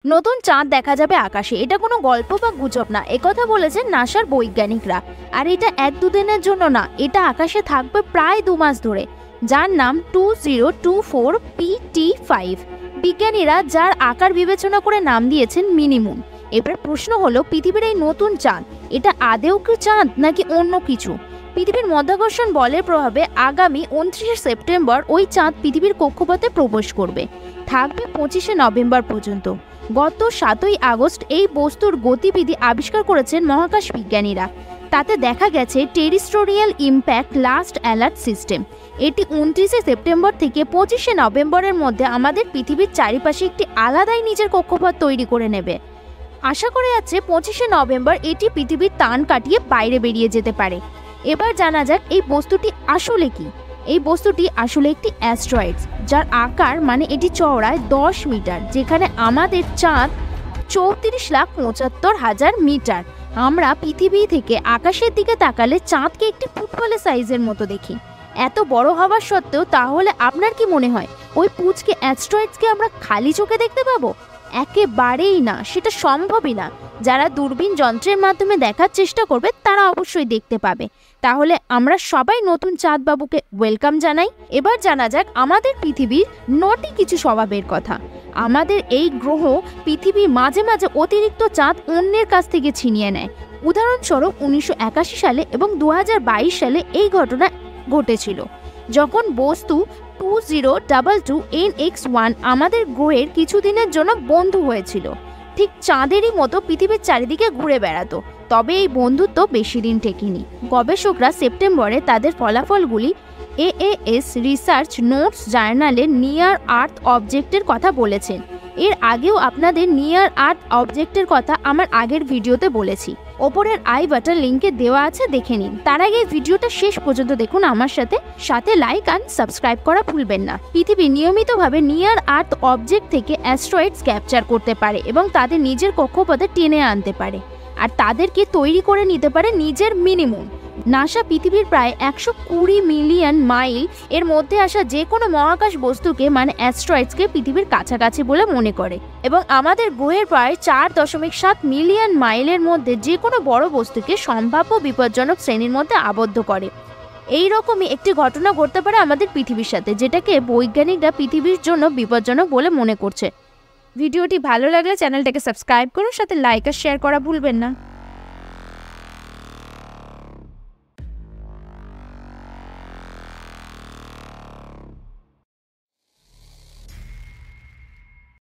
নতুন চাঁদ দেখা যাবে আকাশে, এটা কোনো গল্প বা গুজব না, একথা বলেছেন নাসার বৈজ্ঞানিকরা। আর এটা এক দুদিনের জন্য না, এটা আকাশে থাকবে প্রায় 2 মাস ধরে, যার নাম 2024 PT5। বিজ্ঞানীরা যার আকার বিবেচনা করে নাম দিয়েছেন মিনিমুন। এবার প্রশ্ন হলো, পৃথিবীর এই নতুন চাঁদ এটা আদেও কি চাঁদ নাকি অন্য কিছু? পৃথিবীর মধ্যাকর্ষণ বলের প্রভাবে আগামী 29শে সেপ্টেম্বর ওই চাঁদ পৃথিবীর কক্ষপথে প্রবেশ করবে, থাকবে 25শে নভেম্বর পর্যন্ত। গত 7ই আগস্ট এই বস্তুর গতিবিধি আবিষ্কার করেছেন মহাকাশ বিজ্ঞানীরা। তাতে দেখা গেছে terrestrial impact last alert system. এটি 29শে সেপ্টেম্বর থেকে 25শে নভেম্বরের মধ্যে আমাদের পৃথিবীর চারিপাশে একটি আলাদাই নিজের কক্ষপথ তৈরি করে নেবে। আশা করা যাচ্ছে 25শে নভেম্বর এটি পৃথিবীর টান কাটিয়ে বাইরে বেরিয়ে যেতে পারে। এবার জানা যাক এই বস্তুটি আসলে কি। এই বস্তুটি আসলে একটি অ্যাস্ট্রয়েড, যার আকার মানে এটি চওড়ায় 10 মিটার, যেখানে আমাদের চাঁদ 34,75,000 মিটার। আমরা পৃথিবী থেকে আকাশের দিকে তাকালে চাঁদকে একটি ফুটবলের সাইজের মতো দেখি। এত বড় হওয়ার সত্ত্বেও তাহলে আপনার কি মনে হয় ওই পুচকে অ্যাস্ট্রয়েডসকে আমরা খালি চোখে দেখতে পাবো? একেবারেই না, সেটা সম্ভবই না। যারা দূরবীন যন্ত্রের মাধ্যমে দেখার চেষ্টা করবে তারা অবশ্যই দেখতে পাবে। তাহলে আমরা সবাই নতুন চাঁদ বাবুকে ওয়েলকাম জানাই। এবার জানা যাক আমাদের পৃথিবীর 9টি কিছু স্বভাবের কথা। আমাদের এই গ্রহ পৃথিবী মাঝে মাঝে অতিরিক্ত চাঁদ অন্যের কাছ থেকে ছিনিয়ে নেয়। উদাহরণস্বরূপ 1981 সালে এবং 2022 সালে এই ঘটনা ঘটেছিল, যখন বস্তু 2022 NX1 আমাদের গ্রহের কিছুদিনের জন্য বন্ধু হয়েছিল। ঠিক চাঁদেরই মতো পৃথিবীর চারিদিকে ঘুরে বেড়াতো, তবে এই বন্ধুত্ব বেশি দিন টেকেনি। গবেষকরা সেপ্টেম্বরে তাদের ফলাফলগুলি AAS রিসার্চ নোটস জার্নালে নিয়ার আর্থ অবজেক্টের কথা বলেছেন। এর আগেও আপনাদের নিয়ার আর্থ অবজেক্টের কথা আমার আগের ভিডিওতে বলেছি, ওপরের আই বাটন লিঙ্কে দেওয়া আছে, দেখে নিন। তার আগে ভিডিওটা শেষ পর্যন্ত দেখুন আমার সাথে লাইক আর সাবস্ক্রাইব করা ভুলবেন না। পৃথিবী নিয়মিতভাবে নিয়ার আর্থ অবজেক্ট থেকে অ্যাস্ট্রয়েডস ক্যাপচার করতে পারে এবং তাদের নিজের কক্ষপথে টেনে আনতে পারে, আর তাদেরকে তৈরি করে নিতে পারে নিজের মিনিমুন। নাসা পৃথিবীর প্রায় 120 মিলিয়ন মাইল এর মধ্যে আসা যে কোনো মহাকাশ বস্তুকে মানে অ্যাস্ট্রয়েডসকে পৃথিবীর কাছাকাছি বলে মনে করে, এবং আমাদের গ্রহের প্রায় 4.7 মিলিয়ন মাইলের মধ্যে যে কোনো বড় বস্তুকে সম্ভাব্য বিপজ্জনক শ্রেণীর মধ্যে আবদ্ধ করে। এই রকমই একটি ঘটনা ঘটতে পারে আমাদের পৃথিবীর সাথে, যেটাকে বৈজ্ঞানিকরা পৃথিবীর জন্য বিপজ্জনক বলে মনে করছে। ভিডিওটি ভালো লাগলে চ্যানেলটাকে সাবস্ক্রাইব করুন, সাথে লাইক আর শেয়ার করা ভুলবেন না।